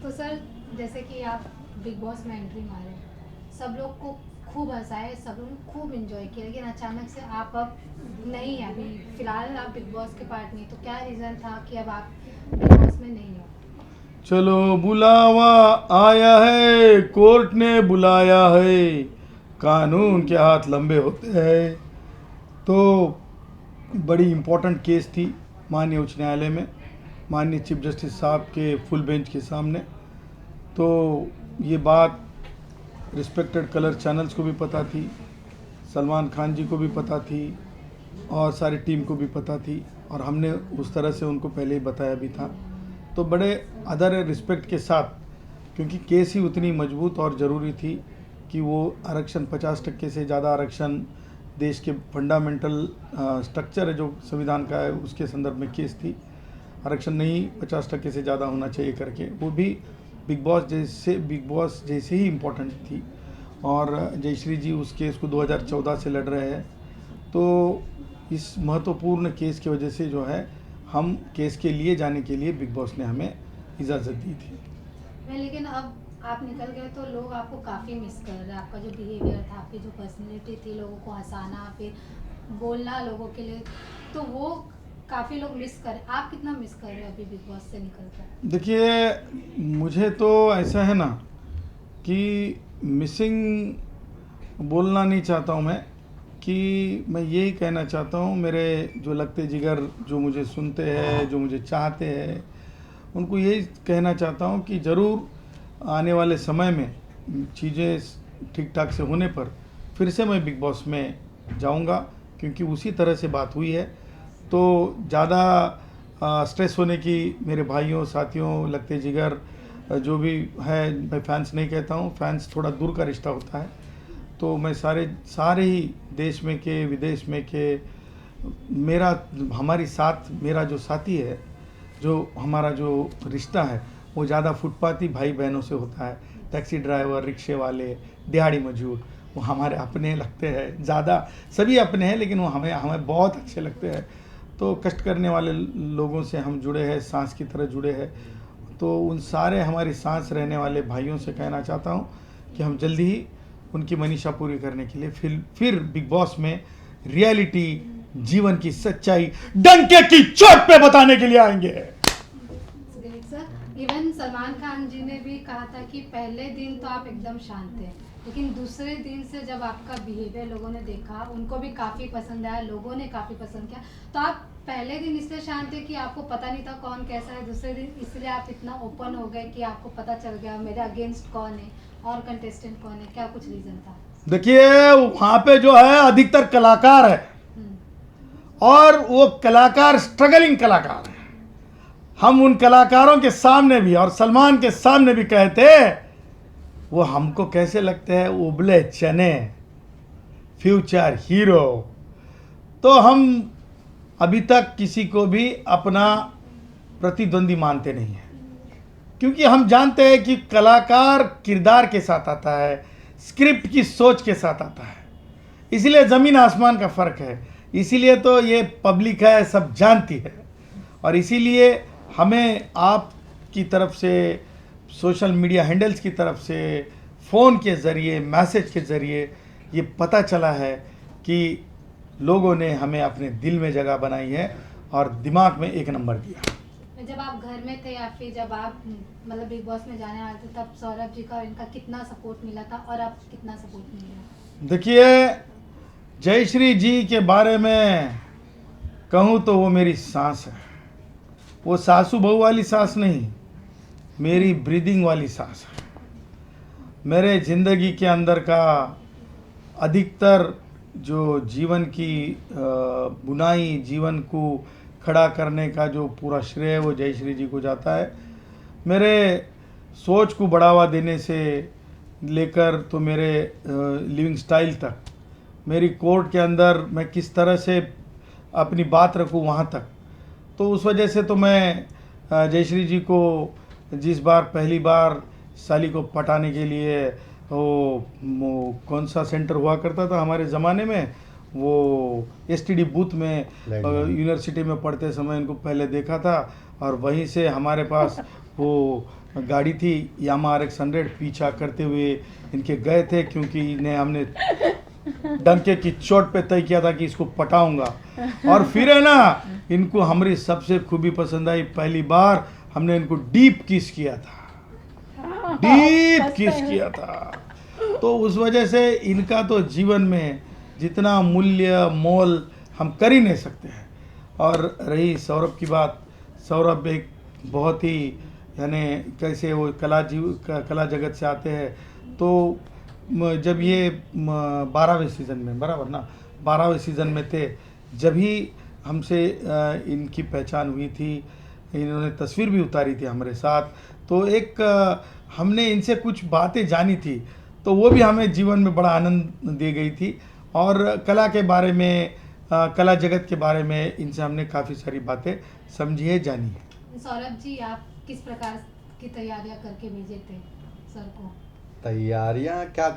तो सर, जैसे कि आप बिग बॉस में एंट्री मारे, सब लोग को खूब हंसाए, सब लोग ने खूब एंजॉय किया, लेकिन अचानक से आप अब नहीं है, अभी फिलहाल आप बिग बॉस के पार्ट नहीं, तो क्या रीज़न था कि अब आप बिग बॉस में नहीं हो? चलो बुलावा आया है, कोर्ट ने बुलाया है, कानून के हाथ लंबे होते हैं। तो बड़ी इम्पोर्टेंट केस थी माननीय उच्च न्यायालय में, माननीय चीफ जस्टिस साहब के फुल बेंच के सामने। तो ये बात रिस्पेक्टेड कलर चैनल्स को भी पता थी, सलमान खान जी को भी पता थी, और सारी टीम को भी पता थी, और हमने उस तरह से उनको पहले ही बताया भी था। तो बड़े अदर रिस्पेक्ट के साथ, क्योंकि केस ही उतनी मजबूत और ज़रूरी थी कि वो आरक्षण 50% से ज़्यादा आरक्षण देश के फंडामेंटल स्ट्रक्चर है जो संविधान का है, उसके संदर्भ में केस थी। आरक्षण नहीं 50% से ज़्यादा होना चाहिए करके, वो भी बिग बॉस जैसे ही इम्पोर्टेंट थी। और जयश्री जी उस केस को 2014 से लड़ रहे हैं। तो इस महत्वपूर्ण केस की वजह से जो है, हम केस के लिए जाने के लिए बिग बॉस ने हमें इजाज़त दी थी। मैं, लेकिन अब आप निकल गए तो लोग आपको काफ़ी मिस कर रहे हैं, आपका जो बिहेवियर था, आपकी जो पर्सनैलिटी थी, लोगों को हंसाना, फिर बोलना लोगों के लिए, तो वो काफ़ी लोग मिस कर, आप कितना मिस कर रहे हो अभी बिग बॉस से निकल कर? देखिए, मुझे तो ऐसा है ना कि मिसिंग बोलना नहीं चाहता हूँ मैं, कि मैं यही कहना चाहता हूँ, मेरे जो लगते जिगर जो मुझे सुनते हैं, जो मुझे चाहते हैं, उनको यही कहना चाहता हूँ कि ज़रूर आने वाले समय में चीज़ें ठीक ठाक से होने पर फिर से मैं बिग बॉस में जाऊंगा, क्योंकि उसी तरह से बात हुई है। तो ज़्यादा स्ट्रेस होने की, मेरे भाइयों साथियों लगते जिगर जो भी है, मैं फैंस नहीं कहता हूँ, फैंस थोड़ा दूर का रिश्ता होता है। तो मैं सारे सारे ही देश में के विदेश में के, मेरा हमारी साथ मेरा जो साथी है, जो हमारा जो रिश्ता है, वो ज़्यादा फुटपाथी भाई बहनों से होता है। टैक्सी ड्राइवर, रिक्शे वाले, दिहाड़ी मजदूर, वो हमारे अपने लगते हैं ज़्यादा। सभी अपने हैं, लेकिन वो हमें हमें बहुत अच्छे लगते हैं। तो कष्ट करने वाले लोगों से हम जुड़े हैं, सांस की तरह जुड़े हैं। तो उन सारे हमारी सांस रहने वाले भाइयों से कहना चाहता हूँ कि हम जल्दी ही उनकी मनीषा पूरी करने के लिए फिर बिग बॉस में रियलिटी, जीवन की सच्चाई डंके की चोट पे बताने के लिए आएंगे। Great sir. Even Salman Khan ji ने भी कहा था कि पहले दिन तो आप एकदम शांत थे, लेकिन दूसरे दिन से जब आपका बिहेवियर लोगों ने देखा, उनको भी काफ़ी पसंद आया, लोगों ने काफ़ी पसंद किया। तो आप पहले दिन इसलिए शांत थे कि आपको पता नहीं था कौन कैसा है, दूसरे दिन इसलिए आप इतना ओपन हो गए कि आपको पता चल गया मेरे अगेंस्ट कौन है और कंटेस्टेंट कौन है, क्या कुछ रीज़न था? देखिए, वहां पे जो है अधिकतर कलाकार है, हम्म। और वो कलाकार स्ट्रगलिंग कलाकार है। हम उन कलाकारों के सामने भी और सलमान के सामने भी कहते, वो हमको कैसे लगते हैं, उबले चने, फ्यूचर हीरो। तो हम अभी तक किसी को भी अपना प्रतिद्वंदी मानते नहीं हैं, क्योंकि हम जानते हैं कि कलाकार किरदार के साथ आता है, स्क्रिप्ट की सोच के साथ आता है। इसीलिए ज़मीन आसमान का फ़र्क है। इसीलिए तो ये पब्लिक है, सब जानती है। और इसीलिए हमें आपकी तरफ से, सोशल मीडिया हैंडल्स की तरफ से, फ़ोन के ज़रिए, मैसेज के ज़रिए ये पता चला है कि लोगों ने हमें अपने दिल में जगह बनाई है और दिमाग में एक नंबर दिया। जब आप घर में थे या फिर जब आप मतलब बिग बॉस में जाने वाले थे, तब सौरभ जी का और इनका कितना सपोर्ट मिला था और अब कितना सपोर्ट मिला? देखिए, जयश्री जी के बारे में कहूँ तो वो मेरी सांस है। वो सासू बहू वाली सांस नहीं, मेरी ब्रीदिंग वाली सांस है। मेरे ज़िंदगी के अंदर का अधिकतर जो जीवन की बुनाई, जीवन को खड़ा करने का जो पूरा श्रेय वो जयश्री जी को जाता है। मेरे सोच को बढ़ावा देने से लेकर तो मेरे लिविंग स्टाइल तक, मेरी कोर्ट के अंदर मैं किस तरह से अपनी बात रखूं वहाँ तक, तो उस वजह से तो मैं जयश्री जी को जिस बार पहली बार साली को पटाने के लिए वो कौन सा सेंटर हुआ करता था हमारे ज़माने में, वो एसटीडी बूथ में यूनिवर्सिटी में पढ़ते समय इनको पहले देखा था, और वहीं से हमारे पास वो गाड़ी थी यामा RX 100, पीछा करते हुए इनके गए थे, क्योंकि इन्हें हमने डंके की चोट पे तय किया था कि इसको पटाऊंगा। और फिर है ना, इनको हमारी सबसे खूबी पसंद आई, पहली बार हमने इनको डीप किस किया था, डीप किस किया था। तो उस वजह से इनका तो जीवन में जितना मूल्य मोल हम कर ही नहीं सकते हैं। और रही सौरभ की बात, सौरभ एक बहुत ही यानी कैसे वो कला जगत से आते हैं। तो जब ये 12वें सीज़न में, बराबर ना, 12वें सीज़न में थे, जब ही हमसे इनकी पहचान हुई थी, इन्होंने तस्वीर भी उतारी थी हमारे साथ। तो एक हमने इनसे कुछ बातें जानी थी, तो वो भी हमें जीवन में बड़ा आनंद दे गई थी। और कला के बारे में, कला जगत के बारे में इनसे हमने काफ़ी सारी बातें समझी है, जानी है। सौरभ जी, आप किस प्रकार की तैयारियां करके भेजे थे सर को? तैयारियां क्या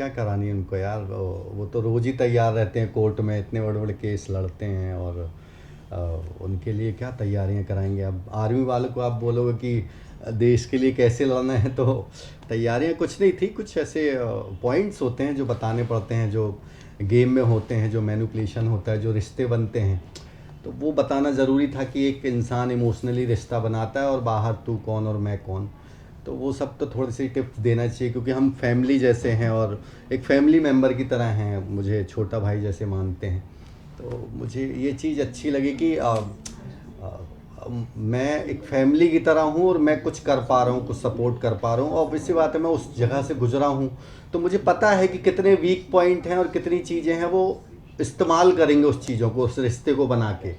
करानी है उनको यार, वो तो रोज़ ही तैयार रहते हैं, कोर्ट में इतने बड़े बड़े केस लड़ते हैं, और उनके लिए क्या तैयारियां कराएंगे। अब आर्मी वालों को आप बोलोगे कि देश के लिए कैसे लड़ना है, तो तैयारियां कुछ नहीं थी। कुछ ऐसे पॉइंट्स होते हैं जो बताने पड़ते हैं, जो गेम में होते हैं, जो मैनिपुलेशन होता है, जो रिश्ते बनते हैं, तो वो बताना ज़रूरी था कि एक इंसान इमोशनली रिश्ता बनाता है और बाहर तू कौन और मैं कौन। तो वो सब तो थोड़ी सी टिप्स देना चाहिए, क्योंकि हम फैमिली जैसे हैं और एक फैमिली मेम्बर की तरह हैं, मुझे छोटा भाई जैसे मानते हैं। तो मुझे ये चीज़ अच्छी लगी कि मैं एक फैमिली की तरह हूँ और मैं कुछ कर पा रहा हूँ, कुछ सपोर्ट कर पा रहा हूँ। और इसी बात है, मैं उस जगह से गुजरा हूँ, तो मुझे पता है कि कितने वीक पॉइंट हैं और कितनी चीज़ें हैं वो इस्तेमाल करेंगे उस चीज़ों को, उस रिश्ते को बना के।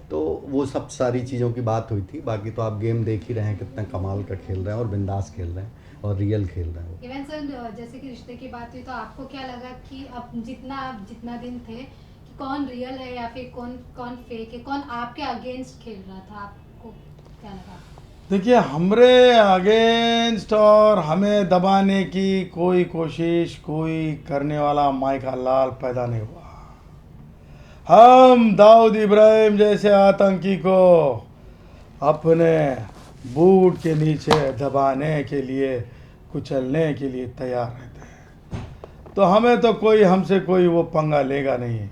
तो वो सब सारी चीज़ों की बात हुई थी। बाकी तो आप गेम देख ही रहे हैं, कितना कमाल का खेल रहे हैं और बिंदास खेल रहे हैं और रियल खेल रहे हैं। इवन सर, जैसे कि रिश्ते की बात हुई, तो आपको क्या लगा कि अब जितना दिन थे, कि कौन रियल है या फिर कौन फेक है, कौन आपके अगेंस्ट खेल रहा था, आपको क्या लगा? देखिए, हमरे अगेंस्ट और हमें दबाने की कोई कोशिश कोई करने वाला माइका लाल पैदा नहीं हुआ। हम दाऊद इब्राहिम जैसे आतंकी को अपने बूट के नीचे दबाने के लिए, कुचलने के लिए तैयार रहते हैं। तो हमें तो हमसे कोई वो पंगा लेगा नहीं,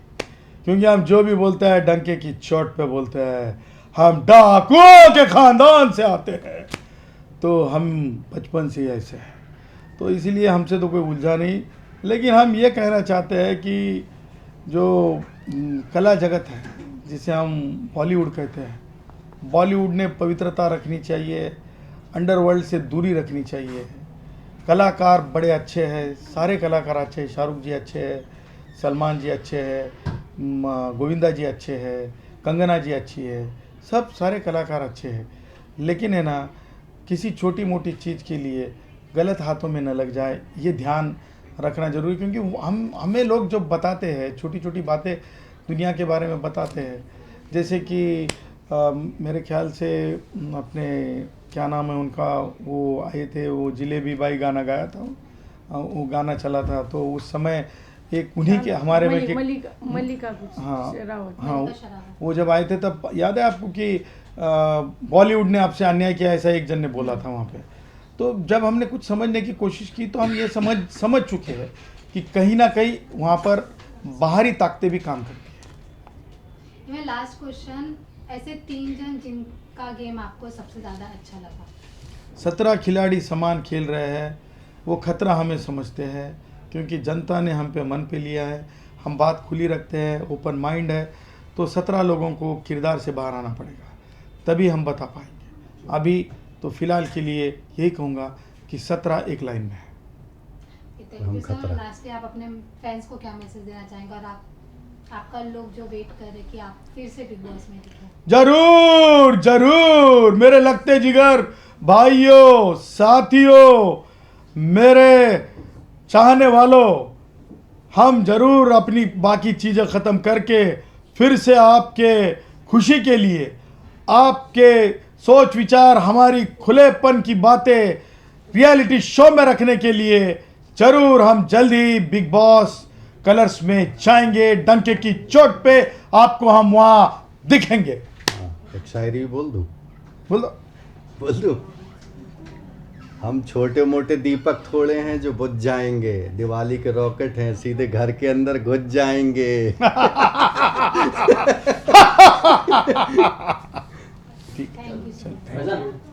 क्योंकि हम जो भी बोलते हैं डंके की चोट पे बोलते हैं। हम डाकुओं के खानदान से आते हैं, तो हम बचपन से ही ऐसे हैं, तो इसीलिए हमसे तो कोई उलझा नहीं। लेकिन हम ये कहना चाहते हैं कि जो कला जगत है, जिसे हम बॉलीवुड कहते हैं, बॉलीवुड ने पवित्रता रखनी चाहिए, अंडरवर्ल्ड से दूरी रखनी चाहिए। कलाकार बड़े अच्छे हैं, सारे कलाकार अच्छे हैं, शाहरुख जी अच्छे हैं, सलमान जी अच्छे हैं, गोविंदा जी अच्छे हैं, कंगना जी अच्छी है, सब सारे कलाकार अच्छे हैं। लेकिन है ना, किसी छोटी मोटी चीज़ के लिए गलत हाथों में न लग जाए, ये ध्यान रखना जरूरी। क्योंकि हमें लोग जो बताते हैं, छोटी छोटी बातें दुनिया के बारे में बताते हैं, जैसे कि मेरे ख्याल से अपने क्या नाम है उनका, वो आए थे, वो जिलेबी बाई गाना गाया था, वो गाना चला था, तो उस समय एक उन्हीं के हमारे में मल्लिका कुछ हाँ शेरावत। हाँ, वो जब आए थे तब याद है आपको कि बॉलीवुड ने आपसे अन्याय किया, ऐसा एक जन ने बोला था वहाँ पे। तो जब हमने कुछ समझने की कोशिश की, तो हम ये समझ चुके हैं कि कहीं ना कहीं वहाँ पर बाहरी ताकतें भी काम करती हैं। मैं लास्ट क्वेश्चन, ऐसे 3 जन जिनका गेम आपको सबसे ज़्यादा अच्छा लगा? 17 खिलाड़ी समान खेल रहे हैं, वो खतरा हमें समझते हैं, क्योंकि जनता ने हम पे मन पे लिया है, हम बात खुली रखते हैं, ओपन माइंड है। तो 17 लोगों को किरदार से बाहर आना पड़ेगा, तभी हम बता पाएंगे। अभी तो फिलहाल के लिए यही कहूँगा कि 17 एक लाइन में है। Thank you sir. लास्टली आप अपने फैंस को क्या मैसेज देना चाहेंगे, और आपका लोग जो वेट कर रहे कि आप फिर से बिग बॉस में दिखें? जरूर जरूर मेरे लगते जिगर भाइयों, साथियों, मेरे चाहने वालों, हम जरूर अपनी बाकी चीज़ें ख़त्म करके फिर से आपके खुशी के लिए, आपके सोच विचार, हमारी खुलेपन की बातें रियलिटी शो में रखने के लिए जरूर हम जल्द ही बिग बॉस कलर्स में जाएंगे। डंके की चोट पे आपको हम वहाँ दिखेंगे। एक शायरी बोल दूँ? बोल दो। बोल दूँ? हम छोटे मोटे दीपक थोड़े हैं जो बुझ जाएंगे, दिवाली के रॉकेट हैं सीधे घर के अंदर घुस जाएंगे।